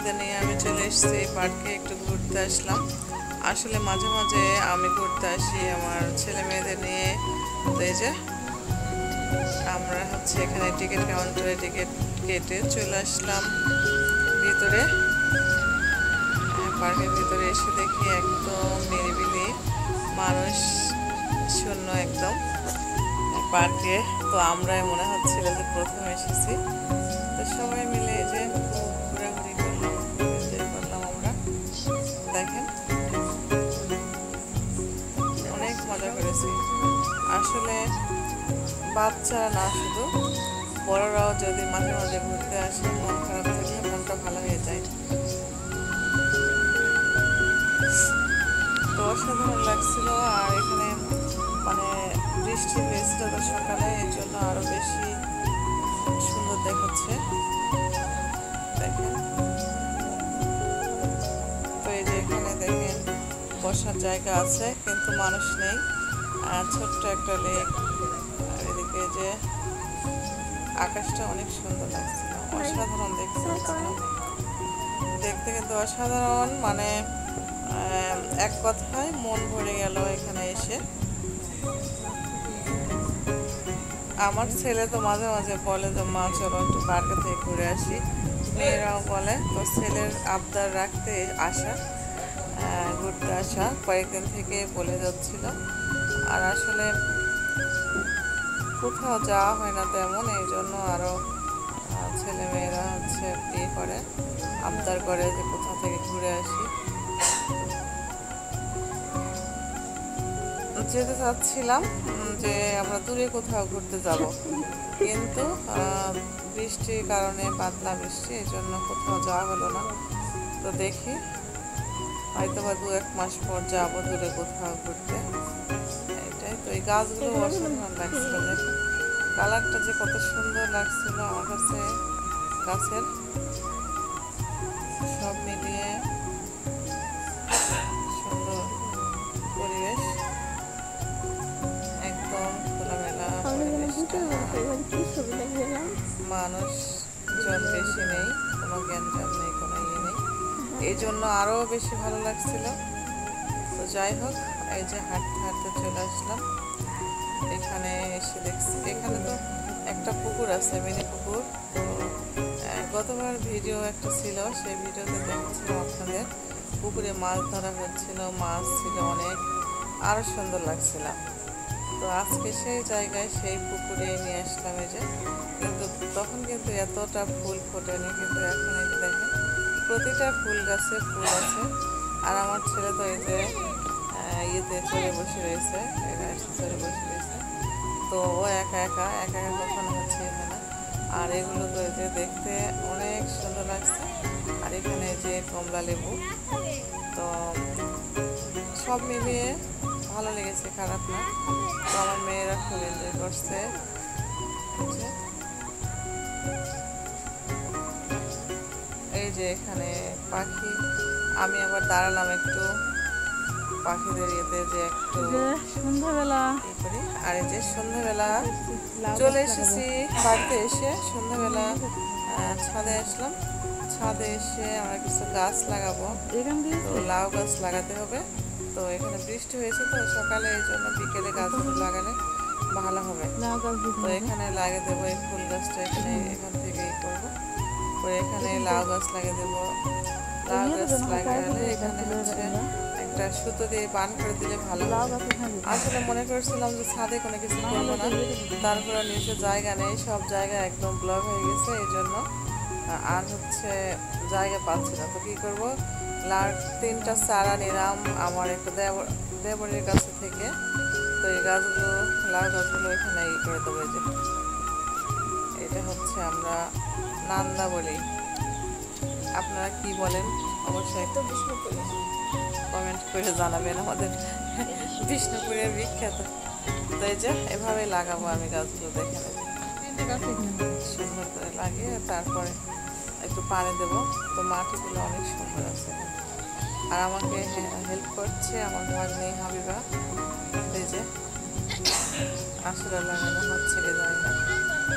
মেয়েদের নিয়ে আমি চলে এসেছি এই পার্কে, একটু ঘুরতে আসলাম। আসলে মাঝে মাঝে আমি ঘুরতে আসি আমার ছেলে মেয়েদের নিয়ে। তো এই যে আমরা এখানে টিকিট কাউন্টারে টিকিট কেটে চলে আসলাম ভিতরে। পার্কের ভিতরে এসে দেখি একদম নিরিবিলি, মানুষ শূন্য একদম পার্কে। তো আমরাই মনে হচ্ছিল যে প্রথম এসেছি। তো সবাই মিলে এই যে ঘোরাঘুরি করলাম, এনজয় করলাম আমরা। দেখেন অনেক মজা করেছি। আসলে বাচ্চারা না, শুধু বড়রাও যদি মাঝে মাঝে ঘুরতে আসে, মন খারাপ থাকলে মনটা ভালো হয়ে যায়। তো অসাধারণ লাগছিল। আর এখানে মানে বৃষ্টি হয়েছিল তো সকালে, এই জন্য আরো বেশি সুন্দর দেখাচ্ছে। দেখেন তো এই যে এখানে দেখেন বসার জায়গা আছে কিন্তু মানুষ নেই, আর ছোট্ট একটা লেক। আর এদিকে যে আকাশটা অনেক সুন্দর লাগছিল, অসাধারণ দেখতে দেখতে কিন্তু অসাধারণ। মানে এক কথায় মন ভরে গেল এখানে এসে। আমার ছেলে তো মাঝে মাঝে বলে যে মা চলো একটু পার্কে থেকে ঘুরে আসি, মেয়েরাও বলে। তো ছেলের আবদার রাখতে আসা, ঘুরতে আসা কয়েকদিন থেকে বলে যাচ্ছিল। আর আসলে কোথাও যাওয়া হয় না তেমন, এই জন্য আরও ছেলে মেয়েরা বিয়ে করে, আবদার করে যে কোথাও থেকে ঘুরে আসি। যেতে চাচ্ছিলাম যে আমরা দূরে কোথাও ঘুরতে যাব, কিন্তু বৃষ্টির কারণে, পাতলা বৃষ্টি, এই জন্য কোথাও যাওয়া হলো না। তো দেখি হয়তো বা 2-1 মাস পর যাবো দূরে কোথাও ঘুরতে। এটাই তো। এই গাছগুলো অসাধারণ লাগছিল, দেখি কালারটা যে কত সুন্দর লাগছিল আমার কাছে গাছের, সব মিলিয়ে সুন্দর পরিবেশ, একদম খোলামেলা পরিবেশটা। মানুষজন বেশি নেই, কোনো গ্যাঞ্জাম নেই, কোনো ইয়ে নেই, এই জন্য আরও বেশি ভালো লাগছিল। তো যাই হোক, এই যে হাঁটতে হাঁটতে চলে আসলাম এখানে। এসে দেখছি এখানে তো একটা পুকুর আছে, মিনি পুকুর। তো গতবার ভিডিও একটা ছিল, সেই ভিডিওতে দেখছিলাম আপনাদের পুকুরে মাছ ধরা হচ্ছিল, মাছ ছিল অনেক, আরও সুন্দর লাগছিল। তো আজকে সেই জায়গায়, সেই পুকুরে নিয়ে আসলাম এই যে। কিন্তু তখন কিন্তু এতটা ফুল ফোটেনি, কিন্তু এখন এই যে দেখেন প্রতিটা ফুল গাছে ফুল আছে। আর আমার ছেলে তো এই যে ইয়েতে চড়ে বসে রয়েছে, চড়ে বসে রয়েছে। তো ও একা একা কখনো হয় না। আর এগুলো তো এই যে দেখতে অনেক সুন্দর লাগছে। আর এখানে যে কমলা লেবু, তো সব মিলিয়ে ভালো লেগেছে, খারাপ না। তো আমার মেয়েরা খুব এনজয় করছে। এই যে এখানে পাখি, আমি আবার দাঁড়ালাম একটু পাখিদের ইয়েতে, যে একটু সন্ধ্যাবেলা করি। আর এই যে সন্ধ্যাবেলা চলে এসেছি বাড়িতে। এসে সন্ধ্যাবেলা ছাদে আসলাম। ছাদে এসে আমরা কিছু গাছ লাগাবো, তো লাউ গাছ লাগাতে হবে। তো এখানে বৃষ্টি হয়েছে তো সকালে, এই জন্য বিকেলে গাছগুলো লাগালে ভালো হবে। তো এখানে লাগিয়ে দেবো এই ফুল গাছটা, এখান থেকে করবো। তো এখানে লাউ গাছ লাগিয়ে দেবো। লাউ গাছ লাগালে এখানে একটা সুতো দিয়ে বান করে দিলে ভালো হবে। আসলে মনে করছিলাম যে ছাদে কোনো কিছু করবো না, তারপরে নিচে জায়গা নেই, সব জায়গা একদম ব্লক হয়ে গেছে, এই জন্য আর জায়গা পাচ্ছি না। তো কী করবো, লাউ 3টা চারা নিলাম আমার একটা দেবরের কাছে থেকে। তো এই গাছগুলো, লাউ গাছগুলো এখানে করে দেবো। যে এটা আমরা নান্দা বলি, আপনারা কি বলেন অবশ্যই একটু কমেন্ট করে জানাবেন। আমাদের বিষ্ণুপুরের বিখ্যাত। তো এই যে এভাবে লাগাবো আমি গাছগুলো, দেখেন সুন্দর করে লাগিয়ে তারপরে একটু পানি দেবো। তো মাটিগুলো অনেক সুন্দর আছে। আর আমাকে হেল্প করছে আমার ভাগ্নি হাবিবা। এই যে আসলে লাগানো হচ্ছে কি জানি না।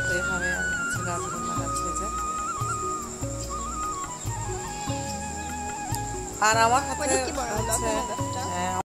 তো এইভাবে আমি গাছগুলো লাগাচ্ছি। যে আর আমার হাতে হচ্ছে